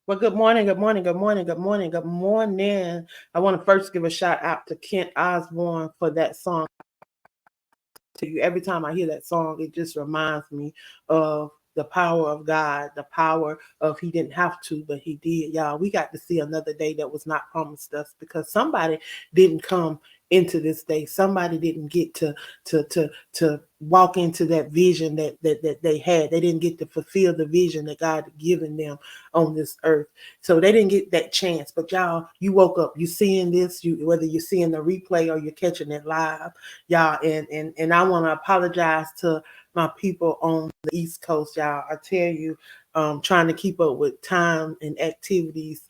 Well, good morning, good morning, good morning, good morning, good morning. I want to first give a shout out to Kent Osborne for that song. To you, every time I hear that song, it just reminds me of the power of God, the power of He didn't have to, but He did. Y'all, we got to see another day that was not promised us because somebody didn't come into this day. Somebody didn't get to walk into that vision that they had. They didn't get to fulfill the vision that God had given them on this earth. So they didn't get that chance. But y'all, you woke up, you seeing this, whether you're seeing the replay or you're catching it live, y'all, and I want to apologize to my people on the East Coast, y'all. I tell you, trying to keep up with time and activities,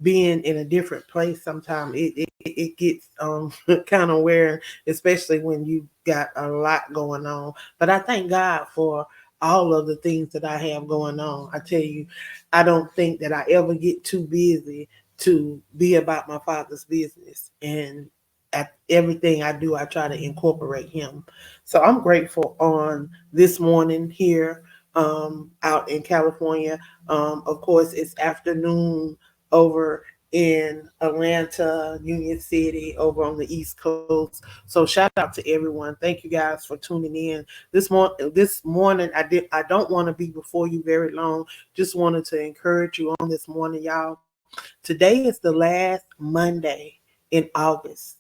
being in a different place sometimes it gets kind of wearing, especially when you got a lot going on. But I thank God for all of the things that I have going on. I tell you, I don't think that I ever get too busy to be about my Father's business. And at everything I do, I try to incorporate Him. So I'm grateful on this morning here out in California. Of course, it's afternoon over in Atlanta, Union City, over on the East Coast. So shout out to everyone. Thank you guys for tuning in. This morning, I don't want to be before you very long. Just wanted to encourage you on this morning, y'all. Today is the last Monday in August.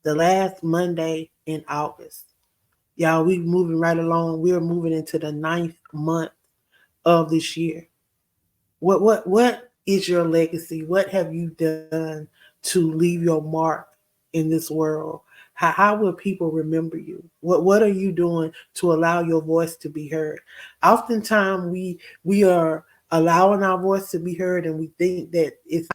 The last Monday in August. Y'all, we moving right along. We're moving into the 9th month of this year. What is your legacy? What have you done to leave your mark in this world? How will people remember you? What are you doing to allow your voice to be heard? Oftentimes we are allowing our voice to be heard, and we think that it's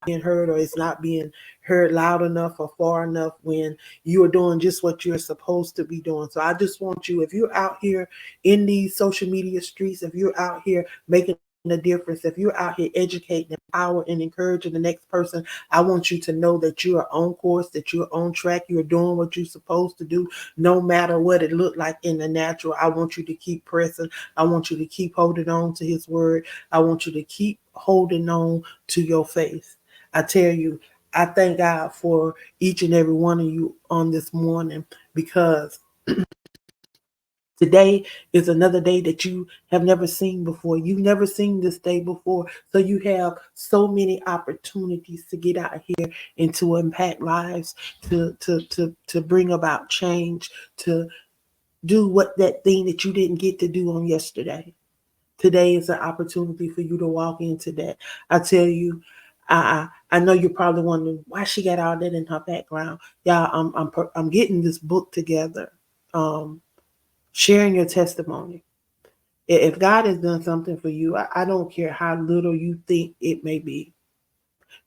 being heard or it's not being heard loud enough or far enough when you are doing just what you're supposed to be doing. So I just want you, if you're out here in these social media streets, if you're out here making a difference, if you're out here educating, empowering, and encouraging the next person, I want you to know that you are on course, that you're on track, you're doing what you're supposed to do, no matter what it looked like in the natural. I want you to keep pressing. I want you to keep holding on to his word. I want you to keep holding on to your faith. I tell you, I thank God for each and every one of you on this morning, because today is another day that you have never seen before. You've never seen this day before. So you have so many opportunities to get out here and to impact lives, to bring about change, to do what that thing that you didn't get to do on yesterday. Today is an opportunity for you to walk into that. I tell you, I know you're probably wondering why she got all that in her background. Yeah, I'm getting this book together, um, sharing your testimony. If God has done something for you, I don't care how little you think it may be,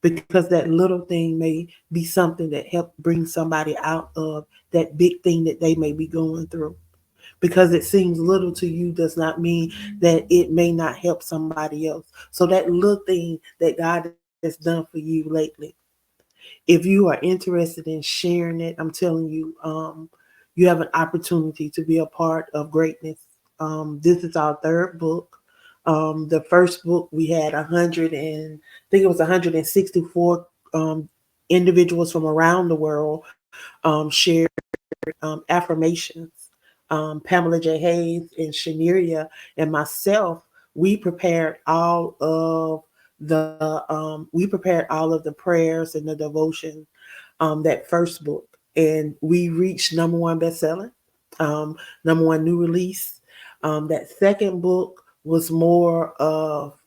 because that little thing may be something that helped bring somebody out of that big thing that they may be going through. Because it seems little to you does not mean that it may not help somebody else. So that little thing that God has done for you lately, if you are interested in sharing it, I'm telling you, you have an opportunity to be a part of greatness. This is our third book. The first book we had 100 and I think it was 164 individuals from around the world share affirmations. Pamela J. Hayes and Shaneria and myself, we prepared all of the prayers and the devotion, that first book, and we reached number one bestseller, number one new release. That second book was more of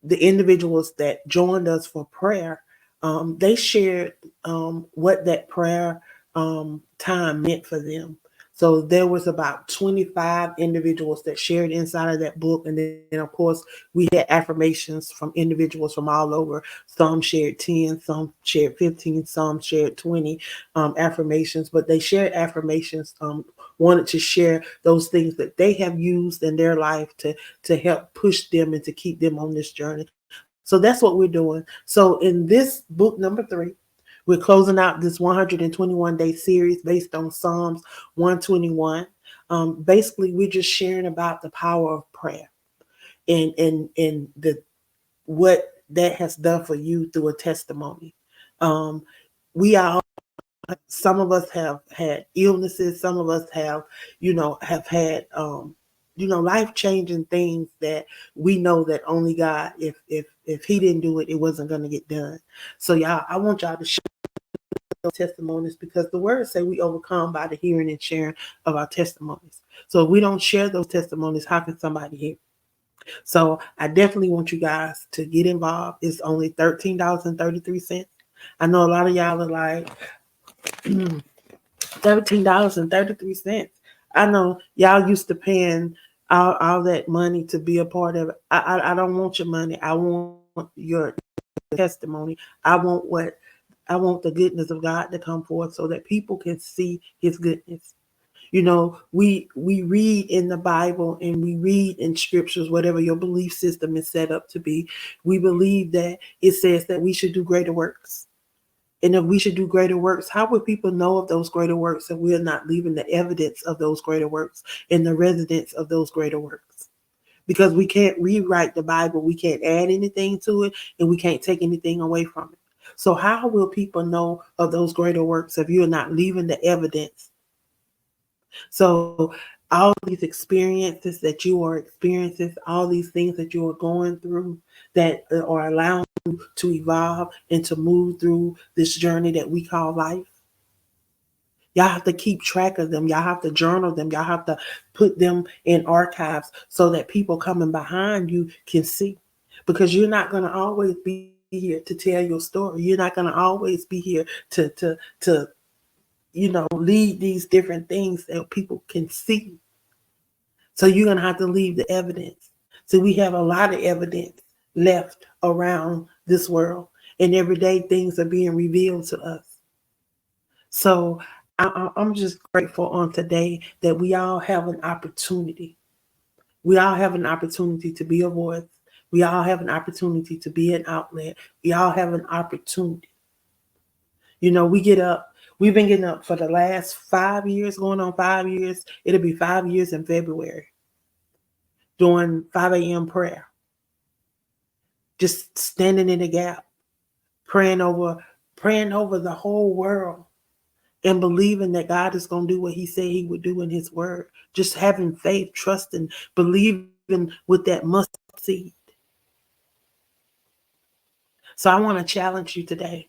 the individuals that joined us for prayer. They shared what that prayer time meant for them. So there was about 25 individuals that shared inside of that book. And then, of course, we had affirmations from individuals from all over. Some shared 10, some shared 15, some shared 20 affirmations, but they shared affirmations, wanted to share those things that they have used in their life to help push them and to keep them on this journey. So that's what we're doing. So in this book number 3, we're closing out this 121-day series based on Psalms 121. Basically, we're just sharing about the power of prayer, and the what that has done for you through a testimony. Um, we are, some of us have had illnesses, some of us have had life changing things that we know that only God, if he didn't do it, it wasn't going to get done. So y'all, I want y'all to share those testimonies, because the word say we overcome by the hearing and sharing of our testimonies. So if we don't share those testimonies, how can somebody hear? So I definitely want you guys to get involved. It's only $13.33. I know a lot of y'all are like, $13.33. I know y'all used to paying all that money to be a part of it. I don't want your money. I want your testimony. I want the goodness of God to come forth so that people can see his goodness. We read in the Bible and we read in scriptures, whatever your belief system is set up to be. We believe that it says that we should do greater works. And if we should do greater works, how would people know of those greater works if we're not leaving the evidence of those greater works and the residence of those greater works? Because we can't rewrite the Bible. We can't add anything to it, and we can't take anything away from it. So how will people know of those greater works if you're not leaving the evidence? So all these experiences that you are experiencing, all these things that you are going through that are allowing you to evolve and to move through this journey that we call life, y'all have to keep track of them. Y'all have to journal them. Y'all have to put them in archives so that people coming behind you can see. Because you're not going to always be here to tell your story. You're not going to always be here to lead these different things that people can see. So you're going to have to leave the evidence. So we have a lot of evidence left around this world. And every day things are being revealed to us. So I'm just grateful on today that we all have an opportunity We all have an opportunity to be a voice. We all have an opportunity to be an outlet. We all have an opportunity. We get up. We've been getting up for the last 5 years, going on 5 years. It'll be 5 years in February, doing 5 a.m. prayer, just standing in the gap, praying over the whole world, and believing that God is going to do what he said he would do in his word. Just having faith, trusting, believing with that mustard seed. So I want to challenge you today.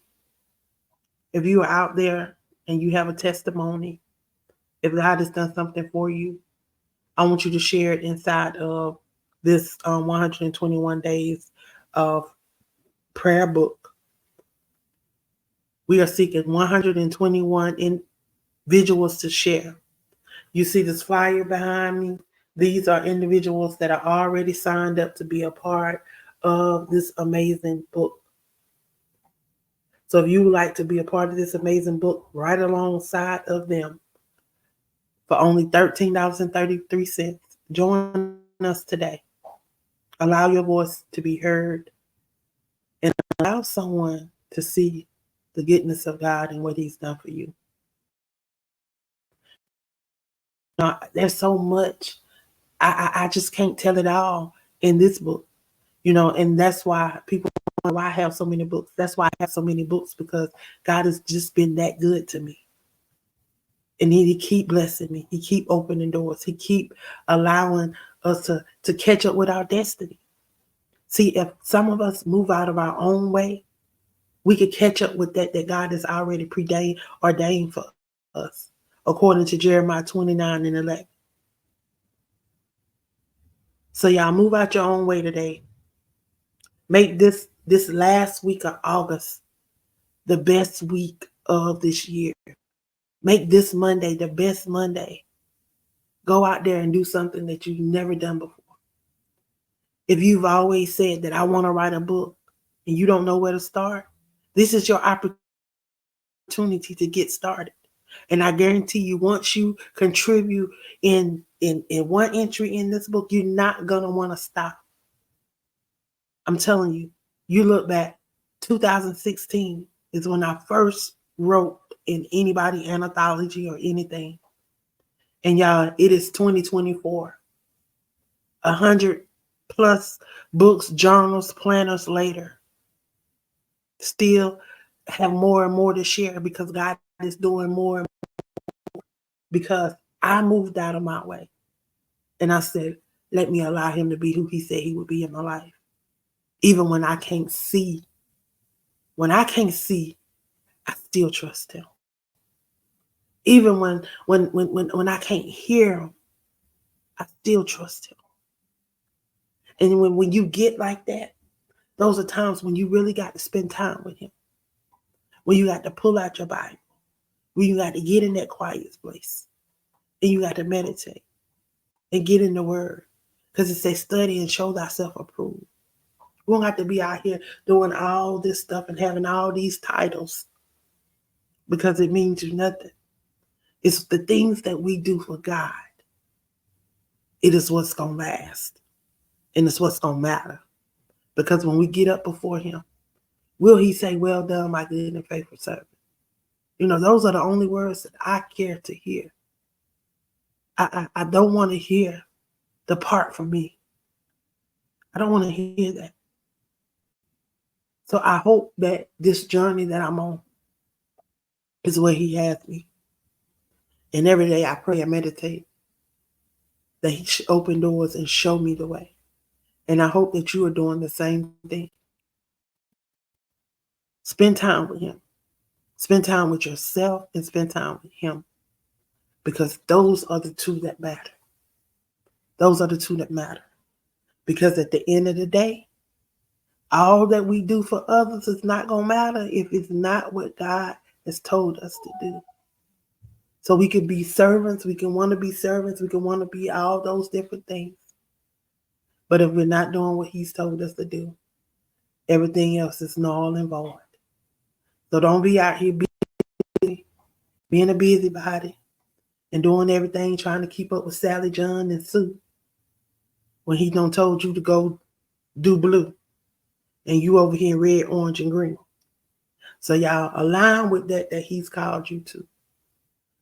If you are out there and you have a testimony, if God has done something for you, I want you to share it inside of this 121 days of prayer book. We are seeking 121 individuals to share. You see this flyer behind me? These are individuals that are already signed up to be a part of this amazing book. So if you would like to be a part of this amazing book right alongside of them for only $13.33, join us today. Allow your voice to be heard and allow someone to see the goodness of God and what he's done for you. Now, there's so much. I just can't tell it all in this book, and that's why people wonder why I have so many books. That's why I have so many books, because God has just been that good to me. And he keep blessing me. He keep opening doors. He keep allowing us to catch up with our destiny. See, if some of us move out of our own way, we could catch up with that God has already ordained for us, according to Jeremiah 29:11. So y'all move out your own way today. Make this last week of August the best week of this year. Make this Monday the best Monday. Go out there and do something that you've never done before. If you've always said that I want to write a book and you don't know where to start, this is your opportunity to get started. And I guarantee you, once you contribute in one entry in this book, you're not going to want to stop. I'm telling you, you look back, 2016 is when I first wrote in anybody anthology or anything. And y'all, it is 2024. 100 plus books, journals, planners later. Still have more and more to share because God is doing more and more. Because I moved out of my way. And I said, let me allow him to be who he said he would be in my life. Even when I can't see. When I can't see, I still trust him. Even when I can't hear him, I still trust him. And when you get like that, those are times when you really got to spend time with him. When you got to pull out your Bible. When you got to get in that quiet place. And you got to meditate. And get in the word. Because it says study and show thyself approved. We don't have to be out here doing all this stuff and having all these titles. Because it means nothing. It's the things that we do for God. It is what's going to last. And it's what's going to matter. Because when we get up before him, will he say, well done, my good and faithful servant? Those are the only words that I care to hear. I don't want to hear depart from me. I don't want to hear that. So I hope that this journey that I'm on is where he has me. And every day I pray and meditate that he should open doors and show me the way. And I hope that you are doing the same thing. Spend time with him. Spend time with yourself and spend time with him. Because those are the two that matter. Those are the two that matter. Because at the end of the day, all that we do for others is not going to matter if it's not what God has told us to do. So we can be servants. We can want to be servants. We can want to be all those different things. But if we're not doing what he's told us to do, everything else is null and void. So don't be out here being a busybody and doing everything, trying to keep up with Sally, John, and Sue. when he done told you to go do blue and you over here red, orange, and green. So y'all align with that he's called you to.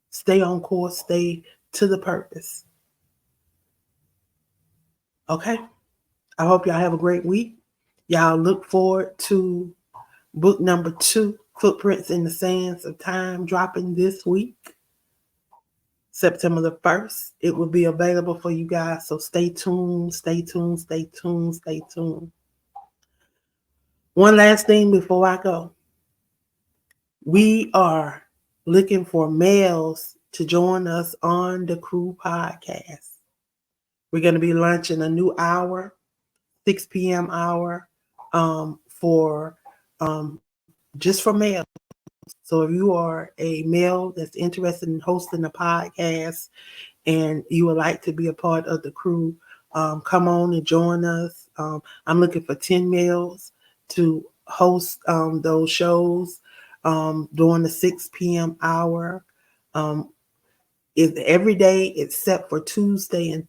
Stay on course, stay to the purpose. Okay? I hope y'all have a great week. Y'all look forward to book number 2, Footprints in the Sands of Time, dropping this week, September the 1st. It will be available for you guys, so stay tuned, stay tuned, stay tuned, stay tuned. One last thing before I go. We are looking for males to join us on the Crew podcast. We're going to be launching a new hour, 6 p.m. hour, for just for males. So if you are a male that's interested in hosting a podcast and you would like to be a part of the crew, come on and join us. I'm looking for 10 males to host those shows during the 6 p.m. hour. Is every day except for Tuesday and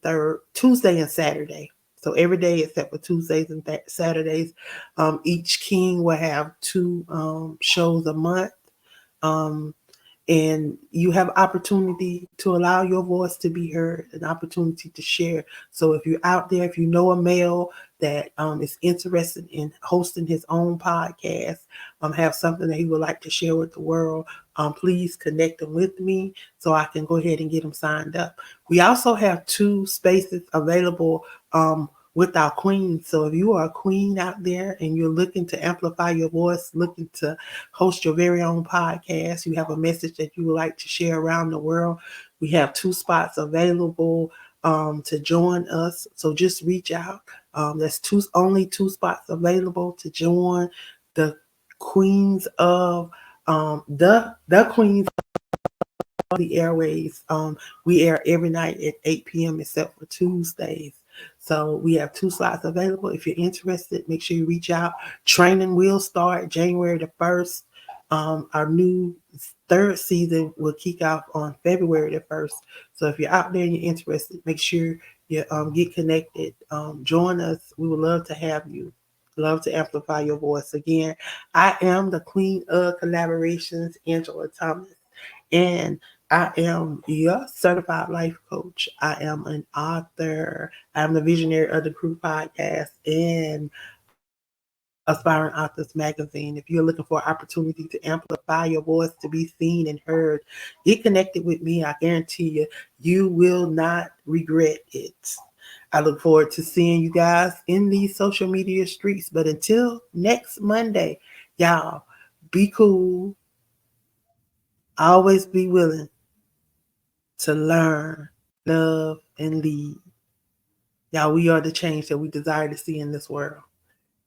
Saturday. So every day except for Tuesdays and Saturdays. Each king will have 2 shows a month. And you have opportunity to allow your voice to be heard, an opportunity to share. So if you're out there, if you know a male that is interested in hosting his own podcast, have something that he would like to share with the world, please connect them with me so I can go ahead and get them signed up. We also have 2 spaces available with our queens. So if you are a queen out there and you're looking to amplify your voice, looking to host your very own podcast, you have a message that you would like to share around the world, we have 2 spots available to join us. So just reach out. There's only 2 spots available to join the Queens of the Queens of the Airways. We air every night at 8 p.m. except for Tuesdays. So we have 2 slots available. If you're interested, make sure you reach out. Training will start January the 1st. Our new 3rd season will kick off on February the 1st. So if you're out there and you're interested, make sure you get connected. Join us. We would love to have you. Love to amplify your voice. Again, I am the Queen of Collaborations, Angela Thomas, and I am your certified life coach. I am an author. I'm the visionary of the Crew podcast and Aspiring Authors Magazine. If you're looking for an opportunity to amplify your voice, to be seen and heard, get connected with me. I guarantee you, you will not regret it. I look forward to seeing you guys in these social media streets. But until next Monday, y'all, be cool. Always be willing to learn, love, and lead. Y'all, we are the change that we desire to see in this world.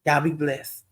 Y'all be blessed.